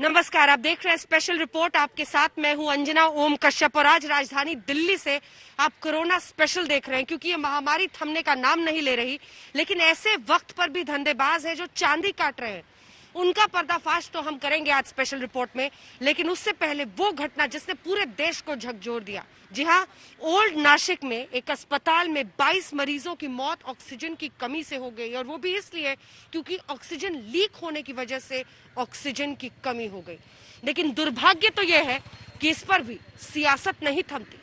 नमस्कार, आप देख रहे हैं स्पेशल रिपोर्ट। आपके साथ मैं हूं अंजना ओम कश्यप और आज राजधानी दिल्ली से आप कोरोना स्पेशल देख रहे हैं क्योंकि ये महामारी थमने का नाम नहीं ले रही। लेकिन ऐसे वक्त पर भी धंधेबाज है जो चांदी काट रहे हैं, उनका पर्दाफाश तो हम करेंगे आज स्पेशल रिपोर्ट में। लेकिन उससे पहले वो घटना जिसने पूरे देश को झकझोर दिया। जी हाँ, ओल्ड नासिक में एक अस्पताल में 22 मरीजों की मौत ऑक्सीजन की कमी से हो गई, और वो भी इसलिए क्योंकि ऑक्सीजन लीक होने की वजह से ऑक्सीजन की कमी हो गई। लेकिन दुर्भाग्य तो यह है कि इस पर भी सियासत नहीं थमती।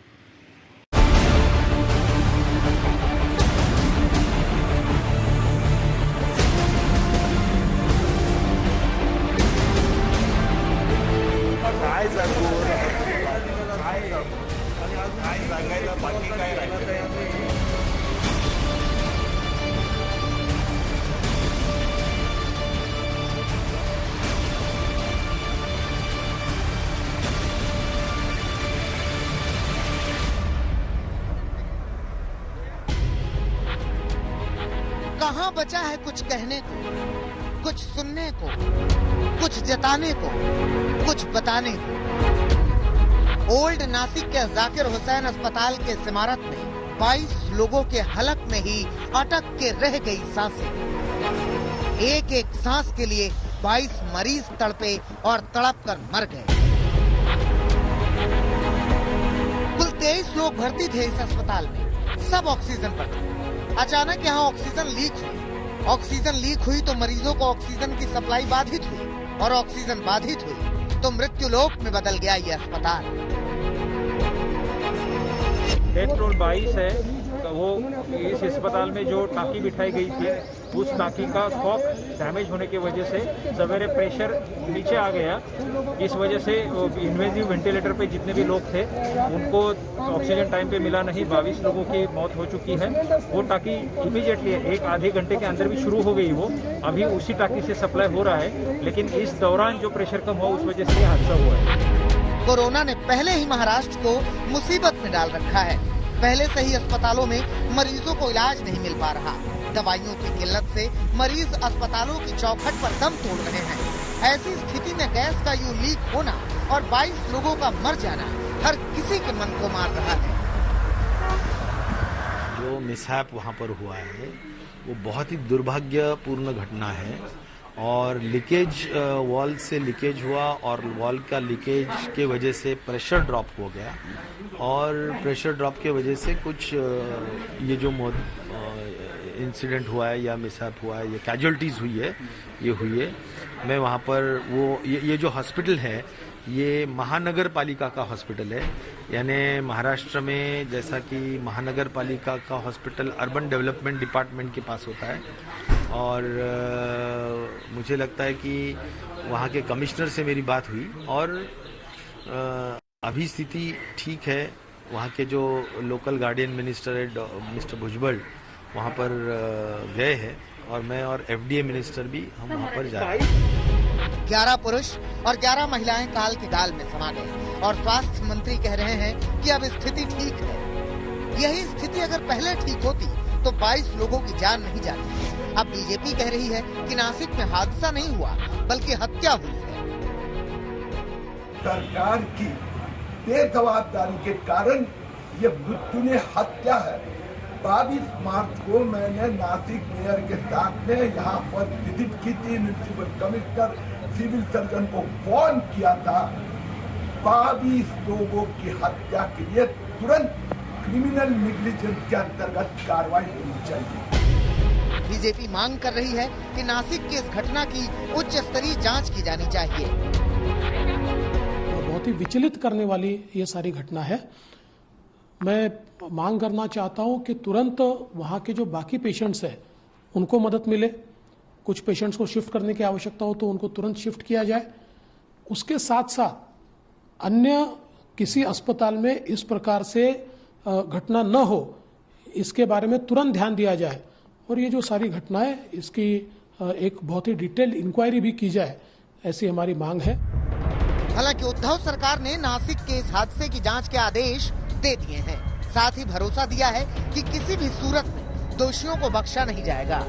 कहाँ बचा है कुछ कहने को, कुछ सुनने को, कुछ जताने को, कुछ बताने को। ओल्ड नासिक के जाकिर हुसैन अस्पताल के इमारत में 22 लोगों के हलक में ही अटक के रह गई सांसें। एक एक सांस के लिए 22 मरीज तड़पे और तड़प कर मर गए। कुल 23 लोग भर्ती थे इस अस्पताल में, सब ऑक्सीजन पर थे। अचानक यहाँ ऑक्सीजन लीक हुई। ऑक्सीजन लीक हुई तो मरीजों को ऑक्सीजन की सप्लाई बाधित हुई, और ऑक्सीजन बाधित हुई तो मृत्यु लोक में बदल गया ये अस्पताल। डेथ टोल 22 है। तो वो इस अस्पताल में जो टाँकी बिठाई गई थी, उस टाँकी का कॉक डैमेज होने की वजह से सवेरे प्रेशर नीचे आ गया। इस वजह से इन्वेजिव वेंटिलेटर पे जितने भी लोग थे उनको ऑक्सीजन टाइम पे मिला नहीं। 22 लोगों की मौत हो चुकी है। वो टाँकी इमीडिएटली एक आधे घंटे के अंदर भी शुरू हो गई। वो अभी उसी टाँकी से सप्लाई हो रहा है, लेकिन इस दौरान जो प्रेशर कम हुआ उस वजह से हादसा हुआ है। कोरोना ने पहले ही महाराष्ट्र को मुसीबत में डाल रखा है। पहले से ही अस्पतालों में मरीजों को इलाज नहीं मिल पा रहा। दवाइयों की किल्लत से मरीज अस्पतालों की चौखट पर दम तोड़ रहे हैं। ऐसी स्थिति में गैस का यूं लीक होना और 22 लोगों का मर जाना हर किसी के मन को मार रहा है। जो मिसहैप वहाँ पर हुआ है वो बहुत ही दुर्भाग्यपूर्ण घटना है, और लीकेज वॉल से लीकेज हुआ और वॉल का लीकेज के वजह से प्रेशर ड्रॉप हो गया, और प्रेशर ड्रॉप के वजह से कुछ ये जो इंसिडेंट हुआ है या मिसहैप हुआ है, ये कैजुअलिटीज़ हुई है, ये हुई है। मैं वहाँ पर वो ये जो हॉस्पिटल है ये महानगर पालिका का हॉस्पिटल है। यानी महाराष्ट्र में जैसा कि महानगर पालिका का हॉस्पिटल अर्बन डेवलपमेंट डिपार्टमेंट के पास होता है, और मुझे लगता है कि वहाँ के कमिश्नर से मेरी बात हुई और अभी स्थिति ठीक है। वहाँ के जो लोकल गार्डियन मिनिस्टर है मिस्टर भुजबल वहाँ पर गए हैं, और मैं और एफडीए मिनिस्टर भी हम वहाँ पर जा रहे हैं। 11 पुरुष और 11 महिलाएं काल के गाल में समा गए, और स्वास्थ्य मंत्री कह रहे हैं कि अब स्थिति ठीक है। यही स्थिति अगर पहले ठीक होती तो 22 लोगों की जान नहीं जाती। अब बीजेपी कह रही है कि नासिक में हादसा नहीं हुआ बल्कि हत्या हुई है। सरकार की बेजवाबदारी के कारण ये मृत्यु ने हत्या है। 22 मार्च को मैंने नासिक मेयर के साथ में यहाँ पर विजिट की थी। म्युनिसिपल कमिश्नर सिविल सर्जन को फोन किया था। 22 लोगों की हत्या के लिए तुरंत क्रिमिनल नेग्लिजेंस के अंतर्गत कार्रवाई होनी चाहिए। बीजेपी मांग कर रही है कि नासिक की इस घटना की उच्च स्तरीय जांच की जानी चाहिए। बहुत ही विचलित करने वाली ये सारी घटना है। मैं मांग करना चाहता हूं कि तुरंत वहां के जो बाकी पेशेंट्स हैं उनको मदद मिले। कुछ पेशेंट्स को शिफ्ट करने की आवश्यकता हो तो उनको तुरंत शिफ्ट किया जाए। उसके साथ साथ अन्य किसी अस्पताल में इस प्रकार से घटना न हो, इसके बारे में तुरंत ध्यान दिया जाए, और ये जो सारी घटनाएं इसकी एक बहुत ही डिटेल्ड इंक्वायरी भी की जाए, ऐसी हमारी मांग है। हालांकि उद्धव सरकार ने नासिक के इस हादसे की जांच के आदेश दे दिए हैं। साथ ही भरोसा दिया है कि किसी भी सूरत में दोषियों को बख्शा नहीं जाएगा।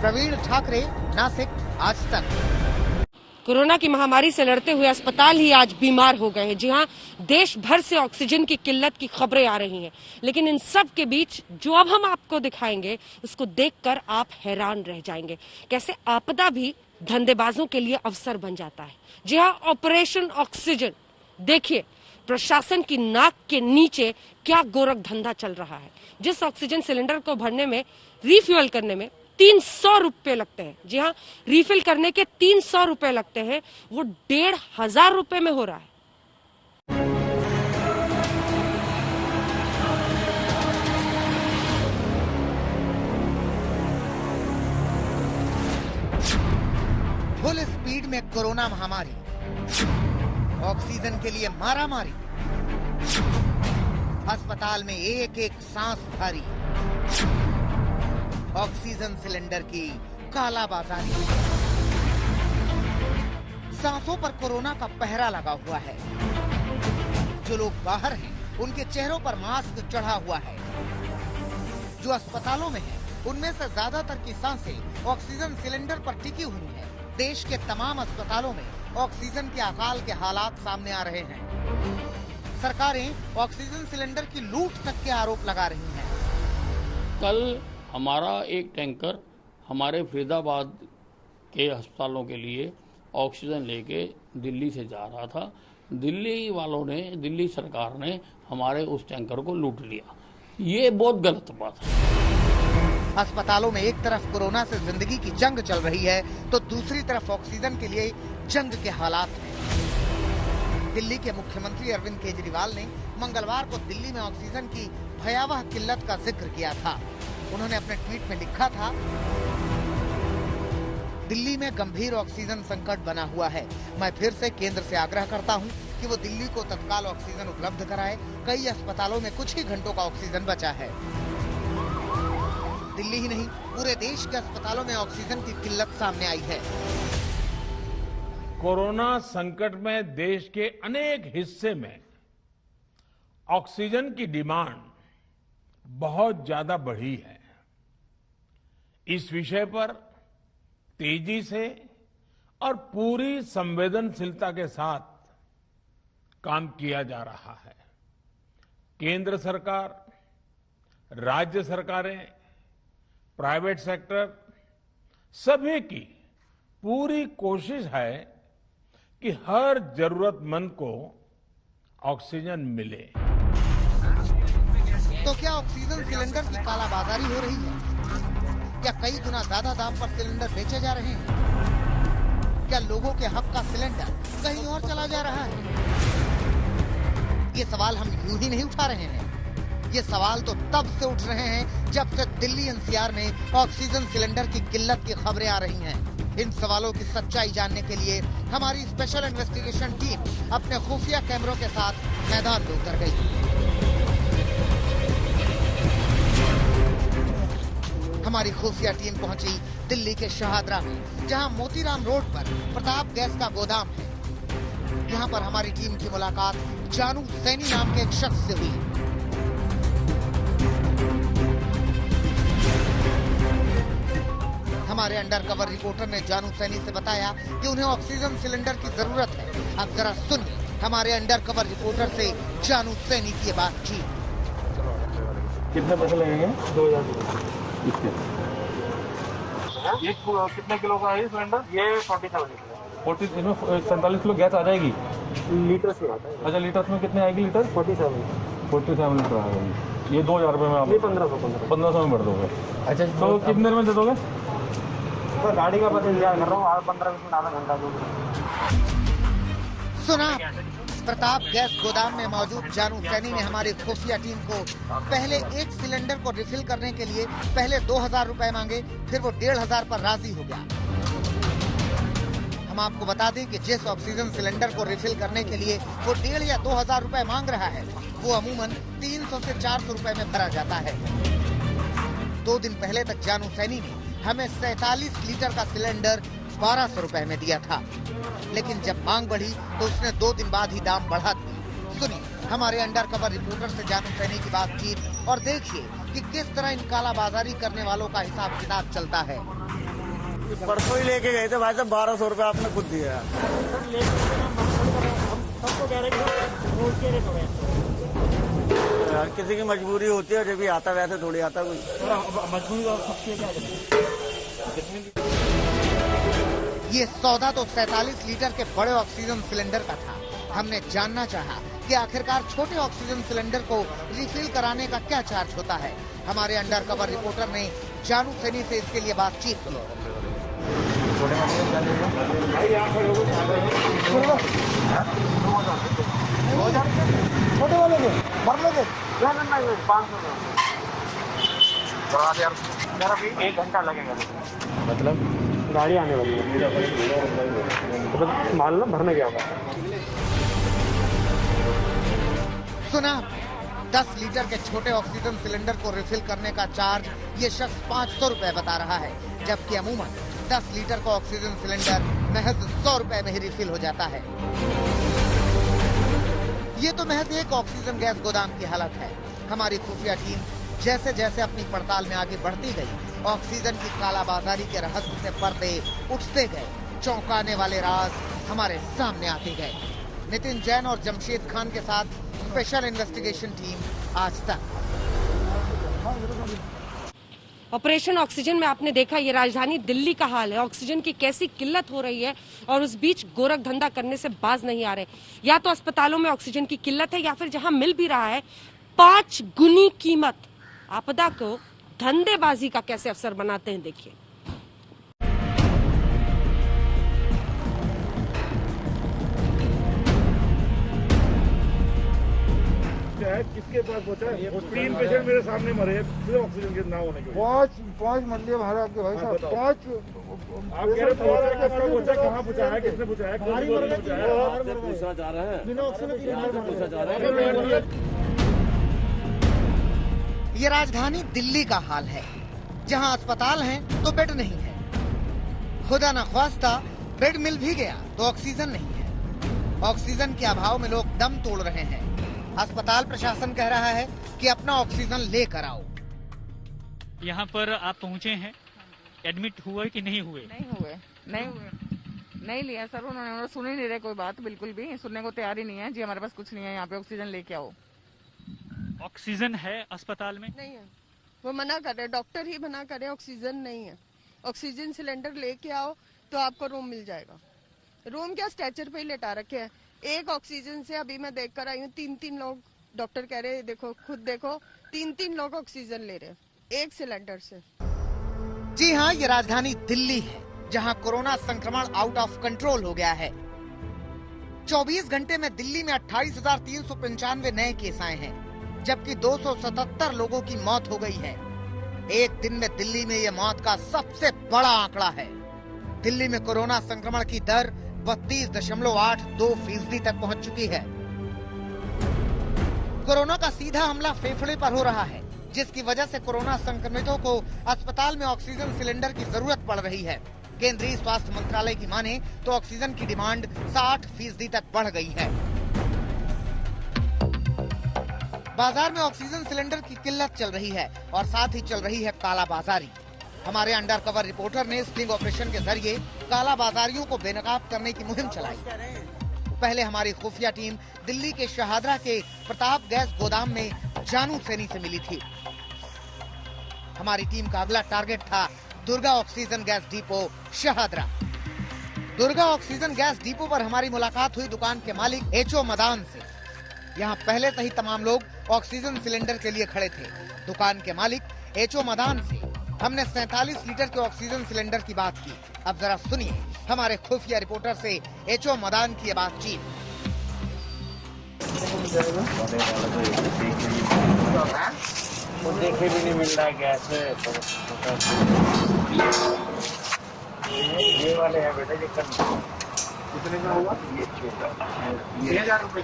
प्रवीण ठाकरे, नासिक, आज तक। कोरोना की महामारी से लड़ते हुए अस्पताल ही आज बीमार हो गए हैं। जी हां, देश भर से ऑक्सीजन की किल्लत की खबरें आ रही हैं, लेकिन इन सब के बीच जो अब हम आपको दिखाएंगे उसको देखकर आप हैरान रह जाएंगे। कैसे आपदा भी धंधेबाजों के लिए अवसर बन जाता है। जी हां, ऑपरेशन ऑक्सीजन देखिए, प्रशासन की नाक के नीचे क्या गोरख धंधा चल रहा है। जिस ऑक्सीजन सिलेंडर को भरने में, रिफ्यूल करने में 300 रुपए लगते हैं, जी हाँ, रिफिल करने के 300 रुपए लगते हैं, वो 1,500 रुपए में हो रहा है। फुल स्पीड में कोरोना महामारी, ऑक्सीजन के लिए मारामारी, अस्पताल में एक एक सांस भारी, ऑक्सीजन सिलेंडर की कालाबाजारी, सांसों पर कोरोना का पहरा लगा हुआ है। जो लोग बाहर हैं, उनके चेहरों पर मास्क चढ़ा हुआ है। जो अस्पतालों में हैं, उनमें से ज्यादातर की सांसें ऑक्सीजन सिलेंडर पर टिकी हुई हैं। देश के तमाम अस्पतालों में ऑक्सीजन के अकाल के हालात सामने आ रहे हैं। सरकारें ऑक्सीजन सिलेंडर की लूट तक के आरोप लगा रही हैं। कल हमारा एक टैंकर हमारे फरीदाबाद के अस्पतालों के लिए ऑक्सीजन लेके दिल्ली से जा रहा था। दिल्ली वालों ने, दिल्ली सरकार ने हमारे उस टैंकर को लूट लिया। ये बहुत गलत बात है। अस्पतालों में एक तरफ कोरोना से जिंदगी की जंग चल रही है, तो दूसरी तरफ ऑक्सीजन के लिए जंग के हालात हैं। दिल्ली के मुख्यमंत्री अरविंद केजरीवाल ने मंगलवार को दिल्ली में ऑक्सीजन की भयावह किल्लत का जिक्र किया था। उन्होंने अपने ट्वीट में लिखा था, दिल्ली में गंभीर ऑक्सीजन संकट बना हुआ है। मैं फिर से केंद्र से आग्रह करता हूं कि वो दिल्ली को तत्काल ऑक्सीजन उपलब्ध कराए। कई अस्पतालों में कुछ ही घंटों का ऑक्सीजन बचा है। दिल्ली ही नहीं, पूरे देश के अस्पतालों में ऑक्सीजन की किल्लत सामने आई है। कोरोना संकट में देश के अनेक हिस्से में ऑक्सीजन की डिमांड बहुत ज्यादा बढ़ी है। इस विषय पर तेजी से और पूरी संवेदनशीलता के साथ काम किया जा रहा है। केंद्र सरकार, राज्य सरकारें, प्राइवेट सेक्टर, सभी की पूरी कोशिश है कि हर जरूरतमंद को ऑक्सीजन मिले। तो क्या ऑक्सीजन सिलेंडर की कालाबाजारी हो रही है? क्या कई गुना ज्यादा दाम पर सिलेंडर बेचे जा रहे हैं? क्या लोगों के हक का सिलेंडर कहीं और चला जा रहा है? ये सवाल हम यूं ही नहीं उठा रहे हैं। ये सवाल तो तब से उठ रहे हैं जब से दिल्ली एनसीआर में ऑक्सीजन सिलेंडर की किल्लत की खबरें आ रही हैं। इन सवालों की सच्चाई जानने के लिए हमारी स्पेशल इन्वेस्टिगेशन टीम अपने खुफिया कैमरों के साथ मैदान में उतर गई। हमारी खुफिया टीम पहुंची दिल्ली के शहादरा में, जहां मोतीराम रोड पर प्रताप गैस का गोदाम है। यहां पर हमारी टीम की मुलाकात जानू सैनी नाम के एक शख्स से हुई। हमारे अंडरकवर रिपोर्टर ने जानू सैनी से बताया कि उन्हें ऑक्सीजन सिलेंडर की जरूरत है। अब जरा सुनिए हमारे अंडरकवर रिपोर्टर से जानू सैनी की बातचीत। कितने पैसे लगेंगे? 2,000। कितने किलो का है सिलेंडर? ये 47 किलो गैस आ जाएगी। लीटर से आता है। अच्छा, लीटर में कितने आएगी? लीटर 47 लीटर आ जाएगी। ये 2,000 रुपये में आप 1500 में भर दोगे। अच्छा, तो कितने देर में दे दोगे? तो गाड़ी का बदल दिया कर रहा हूँ, 15 मिनट आधा घंटा दूंगा। सुना, प्रताप गैस गोदाम में मौजूद जानू सैनी ने हमारी खुफिया टीम को पहले एक सिलेंडर को रिफिल करने के लिए पहले 2,000 रुपए मांगे, फिर वो 1,500 पर राजी हो गया। हम आपको बता दें कि जिस ऑक्सीजन सिलेंडर को रिफिल करने के लिए वो 1,500 या 2,000 रुपए मांग रहा है, वो अमूमन 300 से 400 रुपए में भरा जाता है। 2 दिन पहले तक जानू सैनी ने हमें 47 लीटर का सिलेंडर 1200 रुपए में दिया था, लेकिन जब मांग बढ़ी तो उसने 2 दिन बाद ही दाम बढ़ा दिए। सुनिए हमारे अंडरकवर रिपोर्टर से जानू सैनी की बातचीत और देखिए कि किस तरह इन कालाबाजारी करने वालों का हिसाब किताब चलता है। परसों ही लेके गए थे भाई साहब, 1200 रुपये आपने खुद दिया। यार किसी की मजबूरी होती है, जब भी आता वैसे थोड़ी आता कोई मजबूरी। ये सौदा तो 47 लीटर के बड़े ऑक्सीजन सिलेंडर का था। हमने जानना चाहा कि आखिरकार छोटे ऑक्सीजन सिलेंडर को रिफिल कराने का क्या चार्ज होता है। हमारे अंडर कवर रिपोर्टर ने जानू सैनी से इसके लिए बातचीत की। छोटे वाले के भर लोगे? नहीं 500 1 घंटा लगेगा। मतलब गाड़ी आने वाली है, मतलब माल ना भरने गया होगा। सुना, 10 लीटर के छोटे ऑक्सीजन सिलेंडर को रिफिल करने का चार्ज ये शख्स 500 रुपए बता रहा है, जबकि अमूमन 10 लीटर का ऑक्सीजन सिलेंडर महज 100 रुपए में ही रिफिल हो जाता है। ये तो महज एक ऑक्सीजन गैस गोदाम की हालत है। हमारी खुफिया टीम जैसे जैसे अपनी पड़ताल में आगे बढ़ती गई, ऑक्सीजन की कालाबाजारी के रहस्य से पर्दे उठते गए। चौंकाने वाले राज हमारे सामने आते गए। नितिन जैन और जमशेद खान के साथ स्पेशल इन्वेस्टिगेशन टीम आज तक। ऑपरेशन ऑक्सीजन में आपने देखा ये राजधानी दिल्ली का हाल है। ऑक्सीजन की कैसी किल्लत हो रही है और उस बीच गोरख धंधा करने से बाज नहीं आ रहे। या तो अस्पतालों में ऑक्सीजन की किल्लत है या फिर जहां मिल भी रहा है 5 गुनी कीमत। आपदा को धंधेबाजी का कैसे अवसर बनाते हैं, देखिए। किसके पास पहुंचा है? 3 पेशेंट मेरे सामने मरे हैं ऑक्सीजन के ना होने के। 5 मरलिया भाड़ा आपके भाई साहब। 5 आप कह रहे हो कहाँ पूछा है, किसने पूछा है? पूछा जा रहा है, बिना ऑक्सीजन पूछा जा रहा है। ये राजधानी दिल्ली का हाल है, जहां अस्पताल हैं तो बेड नहीं है। खुदा न ख्वास्ता बेड मिल भी गया तो ऑक्सीजन नहीं है। ऑक्सीजन के अभाव में लोग दम तोड़ रहे हैं। अस्पताल प्रशासन कह रहा है कि अपना ऑक्सीजन लेकर आओ। यहाँ पर आप पहुँचे हैं, एडमिट हुए कि नहीं हुए? नहीं लिया सर, उन्होंने सुन ही नहीं रहे कोई बात, बिल्कुल भी सुनने को तैयार ही नहीं है। जी हमारे पास कुछ नहीं है, यहाँ पे ऑक्सीजन लेके आओ। ऑक्सीजन है अस्पताल में? नहीं है, वो मना कर रहे, डॉक्टर ही मना कर रहे, ऑक्सीजन नहीं है। ऑक्सीजन सिलेंडर लेके आओ तो आपको रूम मिल जाएगा। रूम क्या, स्ट्रेचर पे ही लेटा रखे हैं। एक ऑक्सीजन से अभी मैं देख कर आई हूँ 3 लोग, डॉक्टर कह रहे देखो, खुद देखो, 3 लोग ऑक्सीजन ले रहे हैं एक सिलेंडर से। जी हाँ, ये राजधानी दिल्ली है, जहाँ कोरोना संक्रमण आउट ऑफ कंट्रोल हो गया है। 24 घंटे में दिल्ली में 28,395 नए केस आए हैं, जबकि 277 लोगों की मौत हो गई है। एक दिन में दिल्ली में ये मौत का सबसे बड़ा आंकड़ा है। दिल्ली में कोरोना संक्रमण की दर 32.82% तक पहुंच चुकी है। कोरोना का सीधा हमला फेफड़े पर हो रहा है, जिसकी वजह से कोरोना संक्रमितों को अस्पताल में ऑक्सीजन सिलेंडर की जरूरत पड़ रही है। केंद्रीय स्वास्थ्य मंत्रालय की माने तो ऑक्सीजन की डिमांड 60% तक बढ़ गई है। बाजार में ऑक्सीजन सिलेंडर की किल्लत चल रही है और साथ ही चल रही है कालाबाजारी। हमारे अंडर कवर रिपोर्टर ने स्टिंग ऑपरेशन के जरिए कालाबाजारियों को बेनकाब करने की मुहिम चलाई। पहले हमारी खुफिया टीम दिल्ली के शहादरा के प्रताप गैस गोदाम में जानू सैनी से मिली थी। हमारी टीम का अगला टारगेट था Durga oxygen gas depot Shahdara. Durga oxygen gas depot पर हमारी मुलाकात हुई दुकान के मालिक एचओ मदान से। यहाँ पहले से ही तमाम लोग ऑक्सीजन सिलेंडर के लिए खड़े थे। दुकान के मालिक एचओ मदान से हमने 47 लीटर के ऑक्सीजन सिलेंडर की बात की। अब जरा सुनिए हमारे खुफिया रिपोर्टर से एचओ मदान की बातचीत। देखे भी नहीं मिल रहा है गैस ये वाले हैं बेटा, कितने का होगा? ये 6,000 रुपए।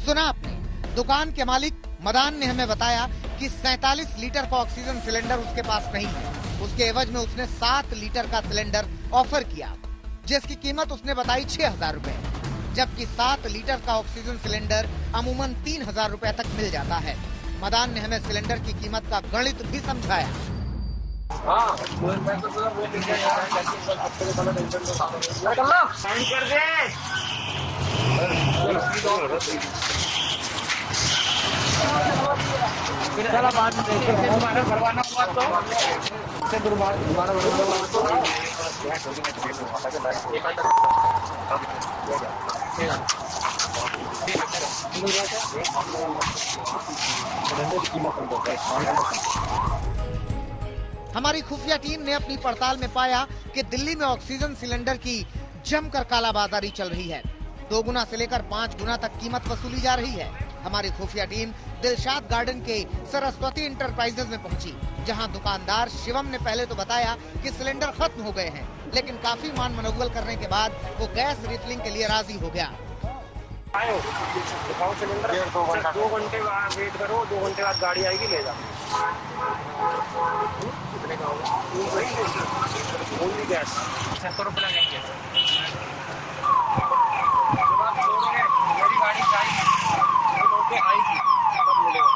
सुना आपने, दुकान के मालिक मदान ने हमें बताया कि 47 लीटर का ऑक्सीजन सिलेंडर उसके पास नहीं है। उसके एवज में उसने 7 लीटर का सिलेंडर ऑफर किया, जिसकी कीमत उसने बताई 6,000 रुपए, जबकि 7 लीटर का ऑक्सीजन सिलेंडर अमूमन 3,000 रुपए तक मिल जाता है। मदान ने हमें सिलेंडर की कीमत का गणित भी समझाया। हमारी खुफिया टीम ने अपनी पड़ताल में पाया कि दिल्ली में ऑक्सीजन सिलेंडर की जमकर कालाबाजारी चल रही है। 2 गुना से लेकर 5 गुना तक कीमत वसूली जा रही है। हमारी खुफिया टीम दिलशाद गार्डन के सरस्वती इंटरप्राइजेज में पहुंची, जहां दुकानदार शिवम ने पहले तो बताया कि सिलेंडर खत्म हो गए हैं, लेकिन काफी मान मनोवल करने के बाद वो गैस रिफिलिंग के लिए राजी हो गया। सिलेंडर 2 घंटे वेट करो, 2 घंटे बाद गाड़ी आएगी, ले जाओ। कितने का होगा? ओनली गैस 600 रुपये लगेंगे। मेरी गाड़ी आएगी तब मिलेगा।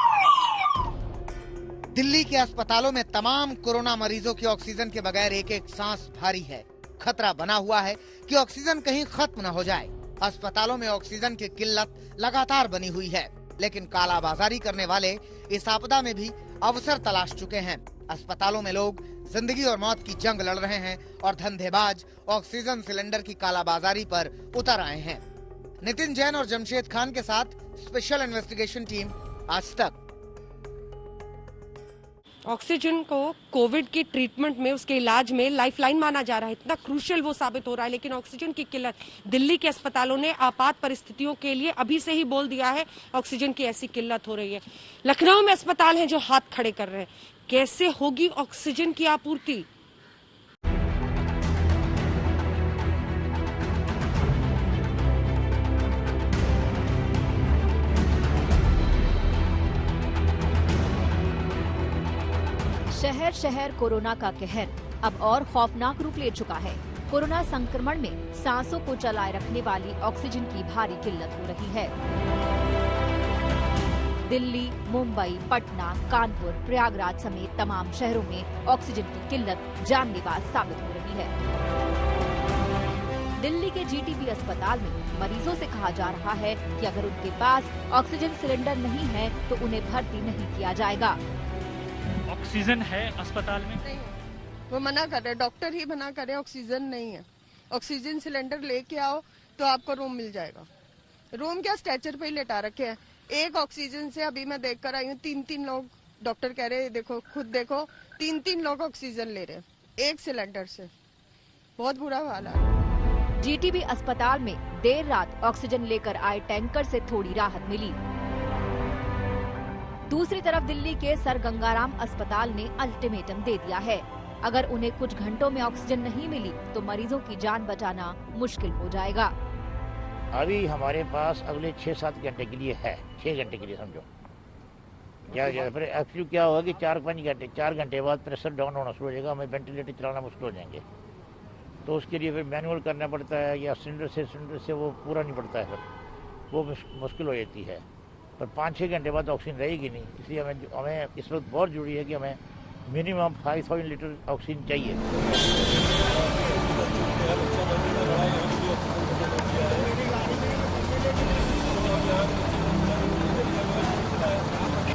दिल्ली के अस्पतालों में तमाम कोरोना मरीजों की ऑक्सीजन के बगैर एक एक सांस भारी है। खतरा बना हुआ है कि ऑक्सीजन कहीं खत्म न हो जाए। अस्पतालों में ऑक्सीजन की किल्लत लगातार बनी हुई है, लेकिन कालाबाजारी करने वाले इस आपदा में भी अवसर तलाश चुके हैं। अस्पतालों में लोग जिंदगी और मौत की जंग लड़ रहे हैं और धंधेबाज ऑक्सीजन सिलेंडर की कालाबाजारी पर उतर आए हैं। नितिन जैन और जमशेद खान के साथ स्पेशल इन्वेस्टिगेशन टीम, आज तक। ऑक्सीजन को कोविड की ट्रीटमेंट में, उसके इलाज में लाइफलाइन माना जा रहा है, इतना क्रूशियल वो साबित हो रहा है। लेकिन ऑक्सीजन की किल्लत, दिल्ली के अस्पतालों ने आपात परिस्थितियों के लिए अभी से ही बोल दिया है, ऑक्सीजन की ऐसी किल्लत हो रही है। लखनऊ में अस्पताल हैं जो हाथ खड़े कर रहे हैं। कैसे होगी ऑक्सीजन की आपूर्ति? शहर शहर कोरोना का कहर अब और खौफनाक रूप ले चुका है। कोरोना संक्रमण में सांसों को चलाए रखने वाली ऑक्सीजन की भारी किल्लत हो रही है। दिल्ली, मुंबई, पटना, कानपुर, प्रयागराज समेत तमाम शहरों में ऑक्सीजन की किल्लत जानलेवा साबित हो रही है। दिल्ली के जीटीबी अस्पताल में मरीजों से कहा जा रहा है कि अगर उनके पास ऑक्सीजन सिलेंडर नहीं है तो उन्हें भर्ती नहीं किया जाएगा। ऑक्सीजन है अस्पताल में? नहीं, वो मना कर रहे, डॉक्टर ही मना कर रहे, ऑक्सीजन नहीं है। ऑक्सीजन सिलेंडर लेके आओ तो आपको रूम मिल जाएगा। रूम क्या, स्ट्रेचर पे ही लेटा रखे हैं। एक ऑक्सीजन से अभी मैं देख कर आई हूँ, 3 लोग, डॉक्टर कह रहे देखो, खुद देखो, 3 लोग ऑक्सीजन ले रहे हैं एक सिलेंडर से। बहुत बुरा हाल है। जीटीबी अस्पताल में देर रात ऑक्सीजन लेकर आए टैंकर से थोड़ी राहत मिली। दूसरी तरफ दिल्ली के सर गंगाराम अस्पताल ने अल्टीमेटम दे दिया है। अगर उन्हें कुछ घंटों में ऑक्सीजन नहीं मिली तो मरीजों की जान बचाना मुश्किल हो जाएगा। अभी हमारे पास अगले 6-7 घंटे के लिए है, 6 घंटे के लिए समझो। फिर एक्चुअली क्या होगा कि 4 घंटे बाद प्रेशर डाउन होना शुरू हो जाएगा, हमें वेंटिलेटर चलाना मुश्किल हो जाएंगे। तो उसके लिए फिर मैनुअल करना पड़ता है, या सिलेंडर से वो पूरा नहीं पड़ता है, फिर वो मुश्किल हो जाती है। पर 5-6 घंटे बाद ऑक्सीजन रहेगी नहीं, इसलिए हमें इस वक्त बहुत जरूरी है कि हमें मिनिमम 5000 लीटर ऑक्सीजन चाहिए।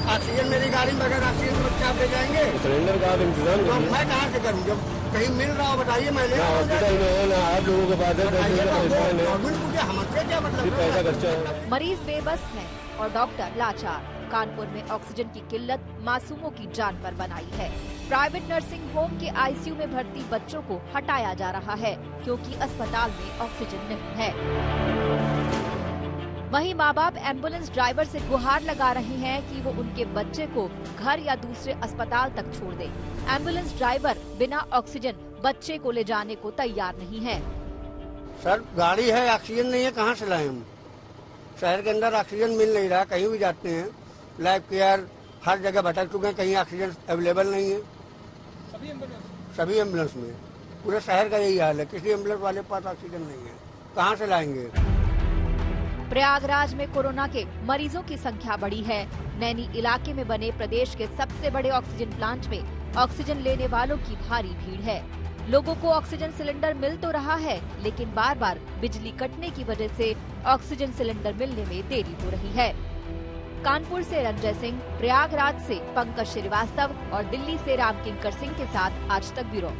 ऑक्सीजन मेरी गाड़ी में, अगर ऑक्सीजन तो क्या ले जाएंगे? सिलेंडर का इंतजाम तो मैं कहाँ से करूँ? जब कहीं मिल रहा हो बताइए। मैं हॉस्पिटल में है ना, आप लोगों के पास गवर्नमेंट को क्या, हमसे क्या मतलब? पैसा खर्चा है। मरीज बेबस हैं और डॉक्टर लाचार। कानपुर में ऑक्सीजन की किल्लत मासूमों की जान पर बनाई है। प्राइवेट नर्सिंग होम के आईसीयू में भर्ती बच्चों को हटाया जा रहा है क्योंकि अस्पताल में ऑक्सीजन नहीं है। वहीं माँ बाप एम्बुलेंस ड्राइवर से गुहार लगा रहे हैं कि वो उनके बच्चे को घर या दूसरे अस्पताल तक छोड़ दे। एम्बुलेंस ड्राइवर बिना ऑक्सीजन बच्चे को ले जाने को तैयार नहीं है। सर गाड़ी है, ऑक्सीजन नहीं है, कहाँ से लाएं हम? शहर के अंदर ऑक्सीजन मिल नहीं रहा, कहीं भी जाते हैं लाइफ केयर हर जगह भटक चुके हैं, कहीं ऑक्सीजन अवेलेबल नहीं है। सभी एम्बुलेंस में पूरे शहर का यही हाल है, किसी एम्बुलेंस वाले के पास ऑक्सीजन नहीं है, कहाँ से लाएंगे? प्रयागराज में कोरोना के मरीजों की संख्या बढ़ी है। नैनी इलाके में बने प्रदेश के सबसे बड़े ऑक्सीजन प्लांट में ऑक्सीजन लेने वालों की भारी भीड़ है। लोगों को ऑक्सीजन सिलेंडर मिल तो रहा है, लेकिन बार बार बिजली कटने की वजह से ऑक्सीजन सिलेंडर मिलने में देरी हो रही है। कानपुर से रंजय सिंह, प्रयागराज से पंकज श्रीवास्तव और दिल्ली से राम किंकर सिंह के साथ आज तक ब्यूरो।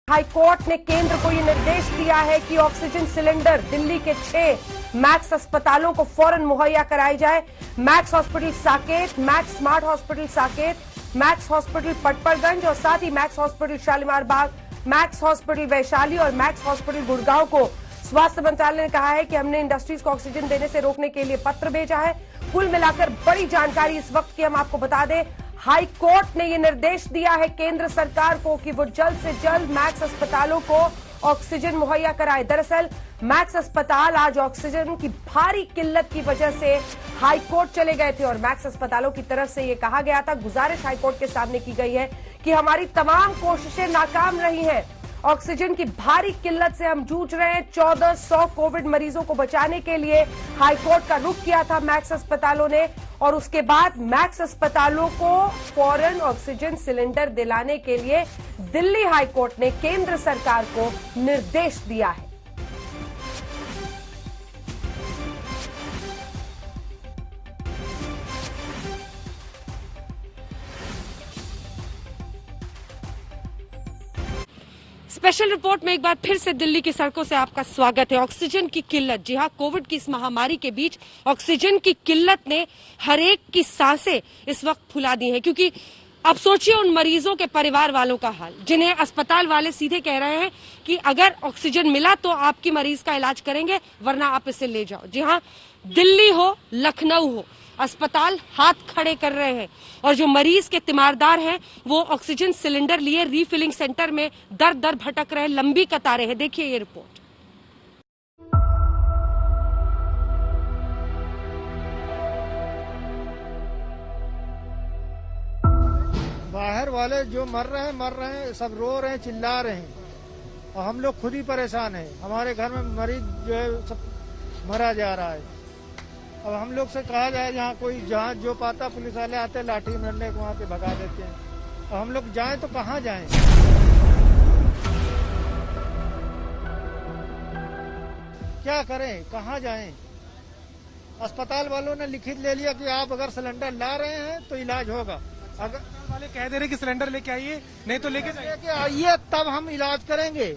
हाईकोर्ट ने केंद्र को ये निर्देश दिया है कि ऑक्सीजन सिलेंडर दिल्ली के 6 मैक्स अस्पतालों को फौरन मुहैया कराई जाए। Max hospital Saket, max smart hospital Saket, max hospital Patparganj और साथ ही मैक्स हॉस्पिटल शालीमार बाग, मैक्स हॉस्पिटल वैशाली और मैक्स हॉस्पिटल गुड़गांव को स्वास्थ्य मंत्रालय ने कहा है कि हमने इंडस्ट्रीज को ऑक्सीजन देने से रोकने के लिए पत्र भेजा है। कुल मिलाकर बड़ी जानकारी इस वक्त की हम आपको बता दें, हाई कोर्ट ने ये निर्देश दिया है केंद्र सरकार को कि वो जल्द से जल्द मैक्स अस्पतालों को ऑक्सीजन मुहैया कराए। दरअसल मैक्स अस्पताल आज ऑक्सीजन की भारी किल्लत की वजह से हाई कोर्ट चले गए थे और मैक्स अस्पतालों की तरफ से ये कहा गया था, गुजारिश हाई कोर्ट के सामने की गई है कि हमारी तमाम कोशिशें नाकाम रही हैं। ऑक्सीजन की भारी किल्लत से हम जूझ रहे हैं। 1400 कोविड मरीजों को बचाने के लिए हाईकोर्ट का रुख किया था मैक्स अस्पतालों ने और उसके बाद मैक्स अस्पतालों को फौरन ऑक्सीजन सिलेंडर दिलाने के लिए दिल्ली हाईकोर्ट ने केंद्र सरकार को निर्देश दिया है। स्पेशल रिपोर्ट में एक बार फिर से दिल्ली की सड़कों से आपका स्वागत है। ऑक्सीजन की किल्लत, जी हां, कोविड की इस महामारी के बीच ऑक्सीजन की किल्लत ने हर एक की सांसें इस वक्त फुला दी हैं, क्योंकि अब सोचिए उन मरीजों के परिवार वालों का हाल, जिन्हें अस्पताल वाले सीधे कह रहे हैं कि अगर ऑक्सीजन मिला तो आपकी मरीज का इलाज करेंगे, वरना आप इसे ले जाओ। जी हां, दिल्ली हो, लखनऊ हो, अस्पताल हाथ खड़े कर रहे हैं और जो मरीज के तीमारदार हैं वो ऑक्सीजन सिलेंडर लिए रीफिलिंग सेंटर में दर दर भटक रहे, लंबी कतारें हैं। देखिए ये रिपोर्ट। बाहर वाले जो मर रहे हैं, सब रो रहे हैं, चिल्ला रहे हैं और हम लोग खुद ही परेशान हैं। हमारे घर में मरीज जो है सब मरा जा रहा है। अब हम लोग से कहा जाए जहाँ जो पाता पुलिस वाले आते हैं लाठी डंडे को वहाँ पे भगा देते हैं। अब हम लोग जाएं तो कहाँ जाएं? क्या करें, कहाँ जाएं? अस्पताल वालों ने लिखित ले लिया कि आप अगर सिलेंडर ला रहे हैं तो इलाज होगा। अगर वाले कह दे रहे कि सिलेंडर लेके आइए, नहीं तो लेके आइए तब हम इलाज करेंगे,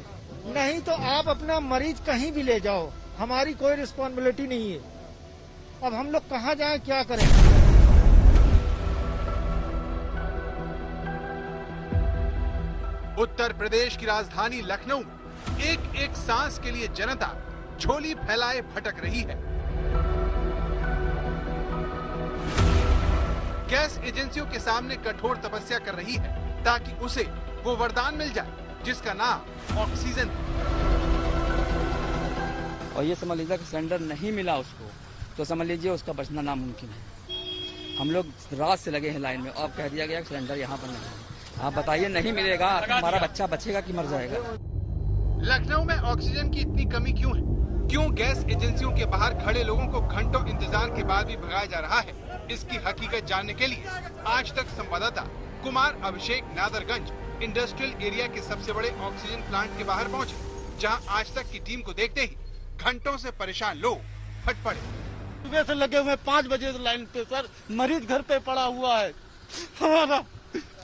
नहीं तो आप अपना मरीज कहीं भी ले जाओ, हमारी कोई रिस्पॉन्सिबिलिटी नहीं है। अब हम लोग कहाँ जाएं, क्या करें? उत्तर प्रदेश की राजधानी लखनऊ में एक एक सांस के लिए जनता झोली फैलाए भटक रही है। गैस एजेंसियों के सामने कठोर तपस्या कर रही है ताकि उसे वो वरदान मिल जाए जिसका नाम ऑक्सीजन है। और ये समझ लीजिए कि सिलेंडर नहीं मिला उसको तो समझ लीजिए उसका बचना नामुमकिन है। हम लोग रात से लगे हैं लाइन में और कह दिया गया कि सिलेंडर यहाँ पर नहीं है। आप बताइए, नहीं मिलेगा, हमारा बच्चा बचेगा कि मर जाएगा? लखनऊ में ऑक्सीजन की इतनी कमी क्यों है? क्यों गैस एजेंसियों के बाहर खड़े लोगों को घंटों इंतजार के बाद भी भगाया जा रहा है? इसकी हकीकत जानने के लिए आज तक संवाददाता कुमार अभिषेक नादरगंज इंडस्ट्रियल एरिया के सबसे बड़े ऑक्सीजन प्लांट के बाहर पहुंचे, जहां आज तक की टीम को देखते ही घंटों से परेशान लोग फट पड़े। सुबह से लगे हुए 5 बजे से लाइन पे सर, मरीज घर पे पड़ा हुआ है। हमारा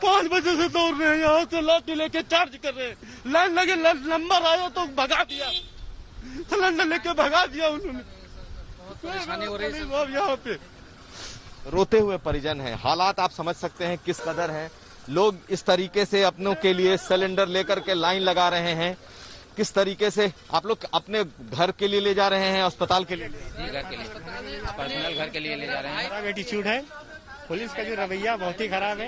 5 बजे से दौड़ रहे हैं, यहाँ से लाठी लेके चार्ज कर रहे हैं। लाइन लगे, नंबर आया तो भगा दिया, सिलेंडर लेके भगा दिया उन्होंने। परेशानी हो रही है यहाँ पे। रोते हुए परिजन हैं, हालात आप समझ सकते हैं किस कदर हैं। लोग इस तरीके से अपनों के लिए सिलेंडर लेकर के लाइन लगा रहे हैं। किस तरीके से आप लोग अपने घर के लिए ले जा रहे हैं, अस्पताल के लिए? घर के लिए, पर्सनल घर के लिए ले जा रहे हैं। खराब एटीट्यूड है, पुलिस का जो रवैया बहुत ही खराब है।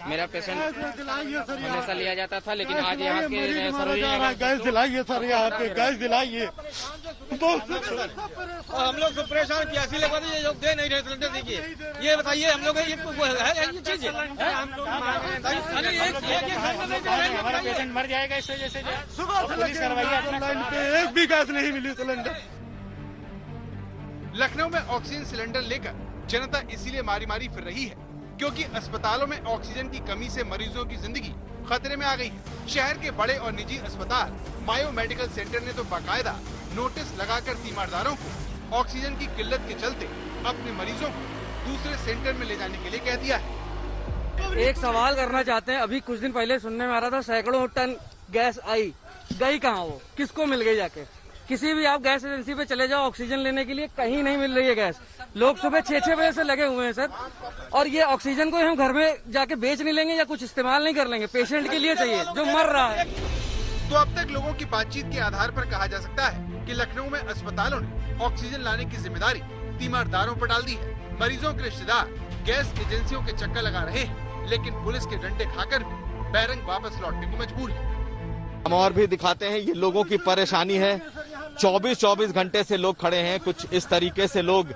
मेरा पेशेंट हमेशा लिया जाता था, लेकिन आज यहाँ के गैस दिलाइए सर, यहाँ पे गैस दिलाइए। हम लोग सब परेशान, प्यासी लगवा दीजिए, जो दे नहीं रहे सिलेंडर दीजिए। ये बताइए हम लोग ये चीज हमारा पेशेंट मर जाएगा इस वजह से। सुबह पुलिस रवैया लाइन पे एक भी गैस नहीं मिली सिलेंडर। लखनऊ में ऑक्सीजन सिलेंडर लेकर जनता इसीलिए मारी मारी फिर रही है क्योंकि अस्पतालों में ऑक्सीजन की कमी से मरीजों की जिंदगी खतरे में आ गई है। शहर के बड़े और निजी अस्पताल मायो मेडिकल सेंटर ने तो बाकायदा नोटिस लगाकर तीमारदारों को ऑक्सीजन की किल्लत के चलते अपने मरीजों को दूसरे सेंटर में ले जाने के लिए कह दिया है। एक सवाल करना चाहते हैं, अभी कुछ दिन पहले सुनने में आ रहा था सैकड़ों टन गैस आई, गई कहाँ वो, किसको मिल गई जाके? किसी भी आप गैस एजेंसी पे चले जाओ ऑक्सीजन लेने के लिए, कहीं नहीं मिल रही है गैस। लोग सुबह 6-6 बजे से लगे हुए हैं सर, और ये ऑक्सीजन को हम घर में जाके बेच नहीं लेंगे या कुछ इस्तेमाल नहीं कर लेंगे, पेशेंट के लिए चाहिए जो मर रहा है। तो अब तक लोगों की बातचीत के आधार पर कहा जा सकता है कि लखनऊ में अस्पतालों ने ऑक्सीजन लाने की जिम्मेदारी तीमारदारों पर डाल दी है। मरीजों के रिश्तेदार गैस एजेंसियों के चक्कर लगा रहे हैं, लेकिन पुलिस के डंडे खाकर भी बैरंग वापस लौटने को मजबूर है। हम और भी दिखाते हैं, ये लोगों की परेशानी है। 24-24 घंटे से लोग खड़े हैं। कुछ इस तरीके से लोग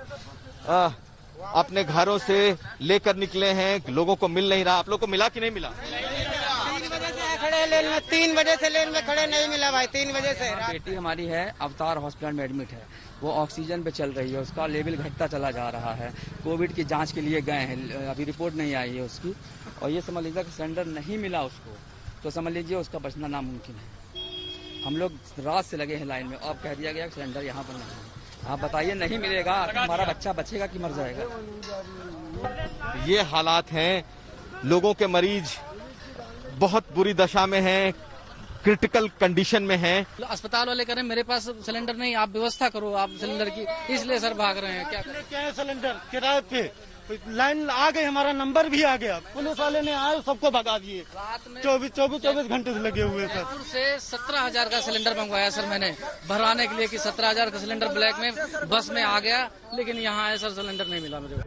अपने घरों से लेकर निकले हैं, लोगों को मिल नहीं रहा। आप लोग को मिला कि नहीं मिला? 3 बजे से खड़े लेन में, 3 बजे से लेन में खड़े, नहीं मिला भाई 3 बजे से। बेटी हमारी है अवतार हॉस्पिटल में एडमिट है, वो ऑक्सीजन पे चल रही है, उसका लेवल घटता चला जा रहा है। कोविड की जांच के लिए गए हैं, अभी रिपोर्ट नहीं आई है उसकी, और ये समझ लीजिए कि सिलेंडर नहीं मिला उसको, तो समझ लीजिए उसका बचना नामुमकिन है। हम लोग रात से लगे हैं लाइन में, अब कह दिया गया कि सिलेंडर यहाँ पर नहीं है। आप बताइए नहीं मिलेगा, हमारा बच्चा बचेगा कि मर जाएगा? ये हालात हैं, लोगों के मरीज बहुत बुरी दशा में हैं, क्रिटिकल कंडीशन में हैं। अस्पताल वाले कह रहे हैं मेरे पास सिलेंडर नहीं, आप व्यवस्था करो आप सिलेंडर की, इसलिए सर भाग रहे हैं। क्या है सिलेंडर किराए पे, लाइन आ गई, हमारा नंबर भी आ गया, पुलिस वाले ने आए सबको भगा दिए। 24 घंटे से लगे हुए सर। से 17,000 का सिलेंडर मंगवाया सर मैंने भराने के लिए कि 17,000 का सिलेंडर ब्लैक में बस में आ गया, लेकिन यहाँ आए सर सिलेंडर नहीं मिला मुझे।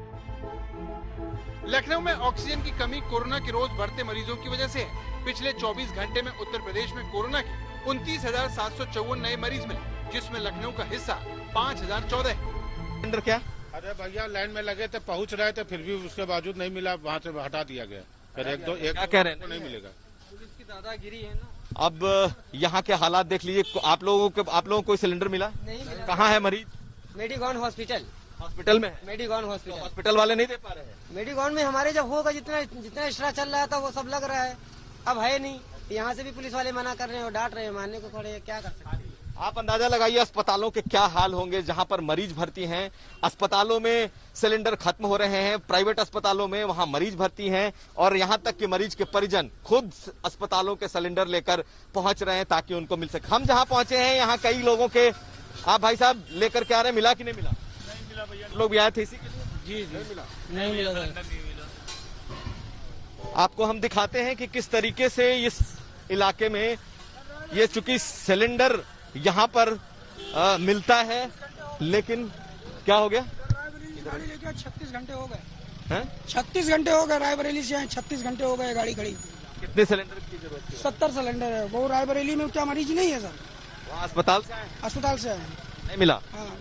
लखनऊ में ऑक्सीजन की कमी कोरोना के रोज बढ़ते मरीजों की वजह से है। पिछले 24 घंटे में उत्तर प्रदेश में कोरोना के 29,754 नए मरीज मिले, जिसमें लखनऊ का हिस्सा 5,014 है। क्या? अरे भैया लाइन में लगे थे, पहुंच रहे थे, फिर भी उसके बावजूद नहीं मिला, वहाँ से हटा दिया गया। फिर एक दो कह रहे हैं नहीं मिलेगा। पुलिस की दादागिरी है ना। अब यहाँ के हालात देख लीजिए। आप लोगों को कोई सिलेंडर मिला? नहीं मिला। कहाँ है मरीज? मेडिकॉन हॉस्पिटल में है? मेडिकॉन हॉस्पिटल। हॉस्पिटल वाले नहीं दे पा रहे हैं। मेडिकॉन में हमारे जब होगा जितना एक्स्ट्रा चल रहा था वो सब लग रहा है, अब है नहीं। यहाँ से भी पुलिस वाले मना कर रहे हैं और डांट रहे हैं, मानने को खड़े हैं, क्या कर सकते हैं। आप अंदाजा लगाइए अस्पतालों के क्या हाल होंगे जहां पर मरीज भर्ती हैं। अस्पतालों में सिलेंडर खत्म हो रहे हैं, प्राइवेट अस्पतालों में वहां मरीज भर्ती हैं, और यहां तक कि मरीज के परिजन खुद अस्पतालों के सिलेंडर लेकर पहुंच रहे हैं ताकि उनको मिल सके। हम जहां पहुंचे हैं यहाँ कई लोगों के, आप भाई साहब लेकर के आ रहे हैं, मिला कि नहीं मिला? नहीं मिला भैया। लोग भी आए थे इसी के लिए? जी नहीं मिला, नहीं मिला। आपको हम दिखाते हैं कि किस तरीके से इस इलाके में ये चूंकि सिलेंडर यहाँ पर मिलता है, लेकिन क्या हो गया? 36 घंटे हो गए हैं? 36 घंटे हो गए, रायबरेली से 36 घंटे हो गए गाड़ी खड़ी। कितने सिलेंडर की जरूरत है? 70 सिलेंडर है। वो रायबरेली में क्या मरीज नहीं है सर? वहाँ अस्पताल से आए? अस्पताल से आए। नहीं मिला? हाँ,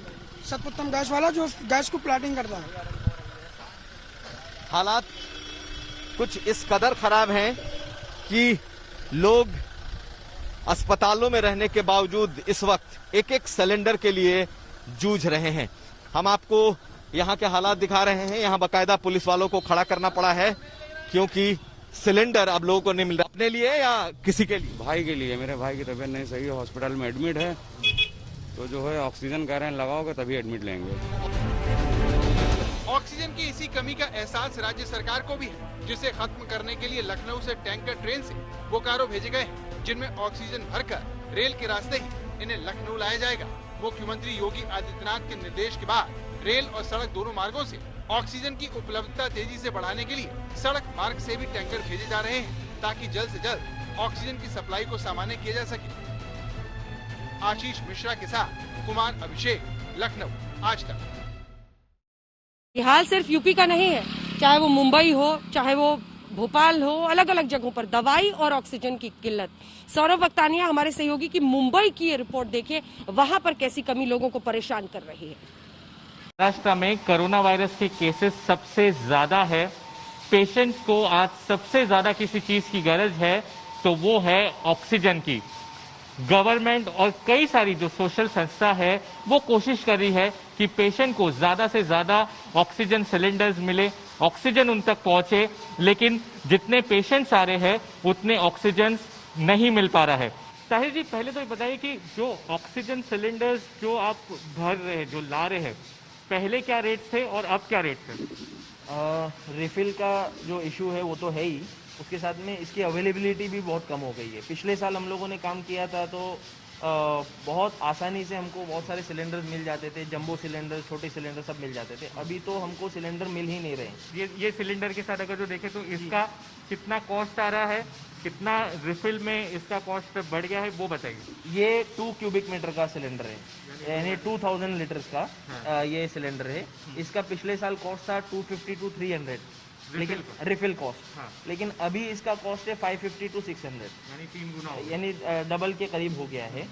सतपुतम गैस वाला जो गैस को प्लाटिंग करता है। हालात कुछ इस कदर खराब हैं कि लोग अस्पतालों में रहने के बावजूद इस वक्त एक एक सिलेंडर के लिए जूझ रहे हैं। हम आपको यहाँ के हालात दिखा रहे हैं। यहाँ बाकायदा पुलिस वालों को खड़ा करना पड़ा है क्योंकि सिलेंडर अब लोगों को नहीं मिल रहा। अपने लिए या किसी के लिए? भाई के लिए। मेरे भाई की तबीयत नहीं सही है, हॉस्पिटल में एडमिट है, तो जो है ऑक्सीजन कह रहे हैं लगाओगे तभी एडमिट लेंगे। ऑक्सीजन की इसी कमी का एहसास राज्य सरकार को भी है, जिसे खत्म करने के लिए लखनऊ से टैंकर ट्रेन से बोकारो भेजे गए हैं, जिनमें ऑक्सीजन भरकर रेल के रास्ते ही इन्हें लखनऊ लाया जाएगा। मुख्यमंत्री योगी आदित्यनाथ के निर्देश के बाद रेल और सड़क दोनों मार्गों से ऑक्सीजन की उपलब्धता तेजी से बढ़ाने के लिए सड़क मार्ग से भी टैंकर भेजे जा रहे हैं, ताकि जल्द से जल्द ऑक्सीजन की सप्लाई को सामान्य किया जा सके। आशीष मिश्रा के साथ कुमार अभिषेक, लखनऊ, आज तक। ये हाल सिर्फ यूपी का नहीं है, चाहे वो मुंबई हो, चाहे वो भोपाल हो, अलग अलग जगहों पर दवाई और ऑक्सीजन की किल्लत। सौरभ वक्तानिया हमारे सहयोगी की मुंबई की ये रिपोर्ट देखिए, वहां पर कैसी कमी लोगों को परेशान कर रही है। महाराष्ट्र में कोरोना वायरस के केसेस सबसे ज्यादा है। पेशेंट्स को आज सबसे ज्यादा किसी चीज की गरज है तो वो है ऑक्सीजन की। गवर्नमेंट और कई सारी जो सोशल संस्था है वो कोशिश कर रही है कि पेशेंट को ज्यादा से ज्यादा ऑक्सीजन सिलेंडर्स मिले ऑक्सीजन उन तक पहुंचे, लेकिन जितने पेशेंट्स आ रहे हैं उतने ऑक्सीजन नहीं मिल पा रहा है। ताहिर जी, पहले तो ये बताइए कि जो ऑक्सीजन सिलेंडर्स जो आप भर रहे हैं, जो ला रहे हैं, पहले क्या रेट थे और अब क्या रेट थे? रिफिल का जो इशू है वो तो है ही, उसके साथ में इसकी अवेलेबिलिटी भी बहुत कम हो गई है। पिछले साल हम लोगों ने काम किया था तो बहुत आसानी से हमको बहुत सारे सिलेंडर्स मिल जाते थे, जंबो सिलेंडर, छोटे सिलेंडर सब मिल जाते थे। अभी तो हमको सिलेंडर मिल ही नहीं रहे। ये सिलेंडर के साथ अगर जो देखें तो इसका कितना कॉस्ट आ रहा है, कितना रिफिल में इसका कॉस्ट बढ़ गया है, वो बताइए। ये 2 क्यूबिक मीटर का सिलेंडर है, यानी 2000 लीटर्स का ये सिलेंडर है। इसका पिछले साल कॉस्ट था 250 to 300, लेकिन रिफिल कॉस्ट, लेकिन अभी इसका कॉस्ट है 550 to 600, यानी 3 गुना, यानी डबल के करीब हो गया है।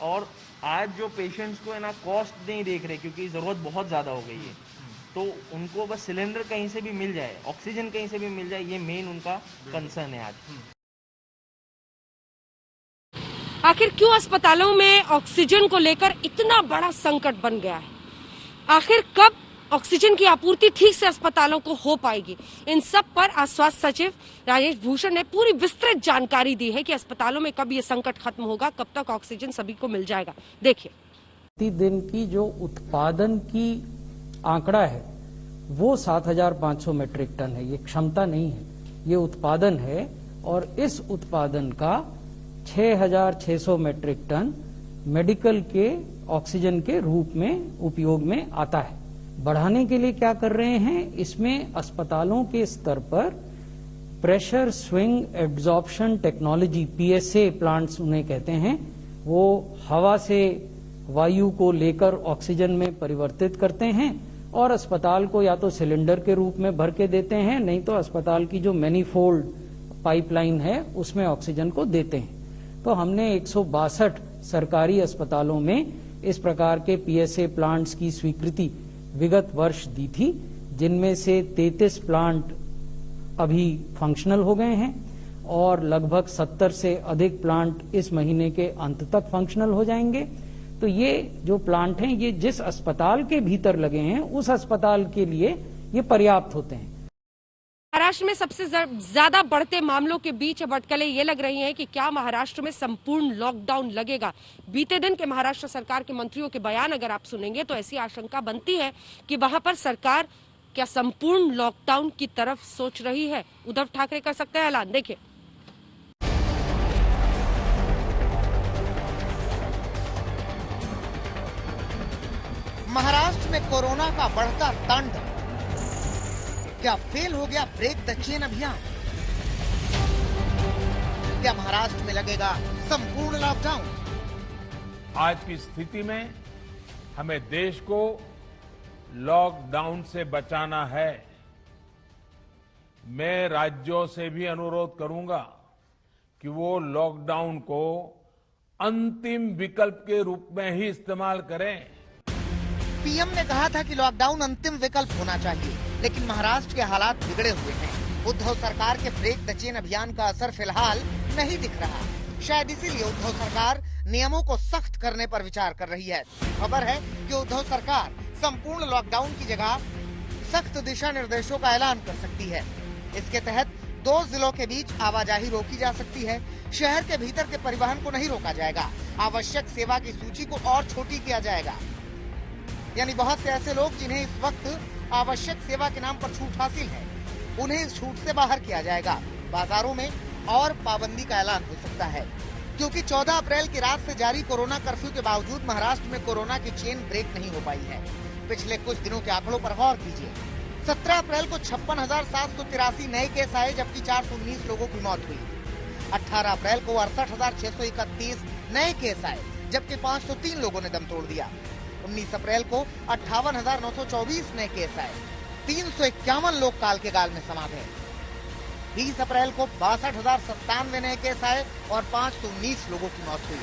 और आज जो पेशेंट्स को है ना कॉस्ट नहीं देख रहे, क्योंकि ज़रूरत बहुत ज़्यादा हो गई है, तो उनको बस सिलेंडर कहीं से भी मिल जाए, ऑक्सीजन कहीं से भी मिल जाए, ये मेन उनका कंसर्न है आज। आखिर क्यों अस्पतालों में ऑक्सीजन को लेकर इतना बड़ा संकट बन गया है? आखिर कब ऑक्सीजन की आपूर्ति ठीक से अस्पतालों को हो पाएगी? इन सब पर आज स्वास्थ्य सचिव राजेश भूषण ने पूरी विस्तृत जानकारी दी है कि अस्पतालों में कब ये संकट खत्म होगा, कब तक ऑक्सीजन सभी को मिल जाएगा। देखिए, प्रतिदिन की जो उत्पादन की आंकड़ा है वो 7,500 मीट्रिक टन है। ये क्षमता नहीं है, ये उत्पादन है, और इस उत्पादन का 6,600 मीट्रिक टन मेडिकल के ऑक्सीजन के रूप में उपयोग में आता है। बढ़ाने के लिए क्या कर रहे हैं, इसमें अस्पतालों के स्तर पर pressure swing absorption technology, PSA plants उन्हें कहते हैं, वो हवा से वायु को लेकर ऑक्सीजन में परिवर्तित करते हैं और अस्पताल को या तो सिलेंडर के रूप में भर के देते हैं, नहीं तो अस्पताल की जो मैनीफोल्ड पाइपलाइन है उसमें ऑक्सीजन को देते हैं। तो हमने 162 सरकारी अस्पतालों में इस प्रकार के PSA प्लांट्स की स्वीकृति विगत वर्ष दी थी, जिनमें से 33 प्लांट अभी फंक्शनल हो गए हैं और लगभग 70 से अधिक प्लांट इस महीने के अंत तक फंक्शनल हो जाएंगे। तो ये जो प्लांट हैं, ये जिस अस्पताल के भीतर लगे हैं उस अस्पताल के लिए ये पर्याप्त होते हैं। महाराष्ट्र में सबसे ज्यादा बढ़ते मामलों के बीच अब अटकलें ये लग रही हैं कि क्या महाराष्ट्र में संपूर्ण लॉकडाउन लगेगा। बीते दिन के महाराष्ट्र सरकार के मंत्रियों के बयान अगर आप सुनेंगे तो ऐसी आशंका बनती है कि वहां पर सरकार क्या संपूर्ण लॉकडाउन की तरफ सोच रही है। उद्धव ठाकरे कर सकते हैं ऐलान, देखिए। महाराष्ट्र में कोरोना का बढ़ता तांडव, क्या फेल हो गया ब्रेक द चेन अभियान? क्या महाराष्ट्र में लगेगा संपूर्ण लॉकडाउन? आज की स्थिति में हमें देश को लॉकडाउन से बचाना है। मैं राज्यों से भी अनुरोध करूंगा कि वो लॉकडाउन को अंतिम विकल्प के रूप में ही इस्तेमाल करें। पीएम ने कहा था कि लॉकडाउन अंतिम विकल्प होना चाहिए, लेकिन महाराष्ट्र के हालात बिगड़े हुए हैं। उद्धव सरकार के ब्रेक द चेन अभियान का असर फिलहाल नहीं दिख रहा। शायद इसीलिए उद्धव सरकार नियमों को सख्त करने पर विचार कर रही है। खबर है कि उद्धव सरकार संपूर्ण लॉकडाउन की जगह सख्त दिशा निर्देशों का ऐलान कर सकती है। इसके तहत 2 जिलों के बीच आवाजाही रोकी जा सकती है। शहर के भीतर के परिवहन को नहीं रोका जाएगा। आवश्यक सेवा की सूची को और छोटी किया जाएगा। यानी बहुत से ऐसे लोग जिन्हें इस वक्त आवश्यक सेवा के नाम पर छूट हासिल है, उन्हें इस छूट से बाहर किया जाएगा। बाजारों में और पाबंदी का ऐलान हो सकता है, क्योंकि 14 अप्रैल की रात से जारी कोरोना कर्फ्यू के बावजूद महाराष्ट्र में कोरोना की चेन ब्रेक नहीं हो पाई है। पिछले कुछ दिनों के आंकड़ों पर गौर कीजिए। 17 अप्रैल को 56,783 नए केस आए, जबकि 419 लोगों की मौत हुई। 18 अप्रैल को 68,631 नए केस आए, जबकि 503 लोगों ने दम तोड़ दिया। 19 अप्रैल को 58,924 नए केस आए, 351 लोग काल के गाल में समा गए। 20 अप्रैल को 62,097 नए केस आए और 519 लोगों की मौत हुई।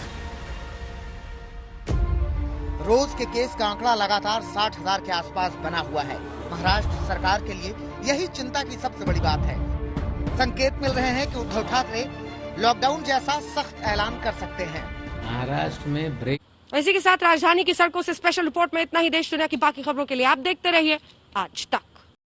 रोज के केस का आंकड़ा लगातार 60,000 के आसपास बना हुआ है। महाराष्ट्र सरकार के लिए यही चिंता की सबसे बड़ी बात है। संकेत मिल रहे हैं कि उद्धव ठाकरे लॉकडाउन जैसा सख्त ऐलान कर सकते हैं। महाराष्ट्र में ब्रेक। इसी के साथ राजधानी की सड़कों से स्पेशल रिपोर्ट में इतना ही। देश दुनिया की बाकी खबरों के लिए आप देखते रहिए आज तक।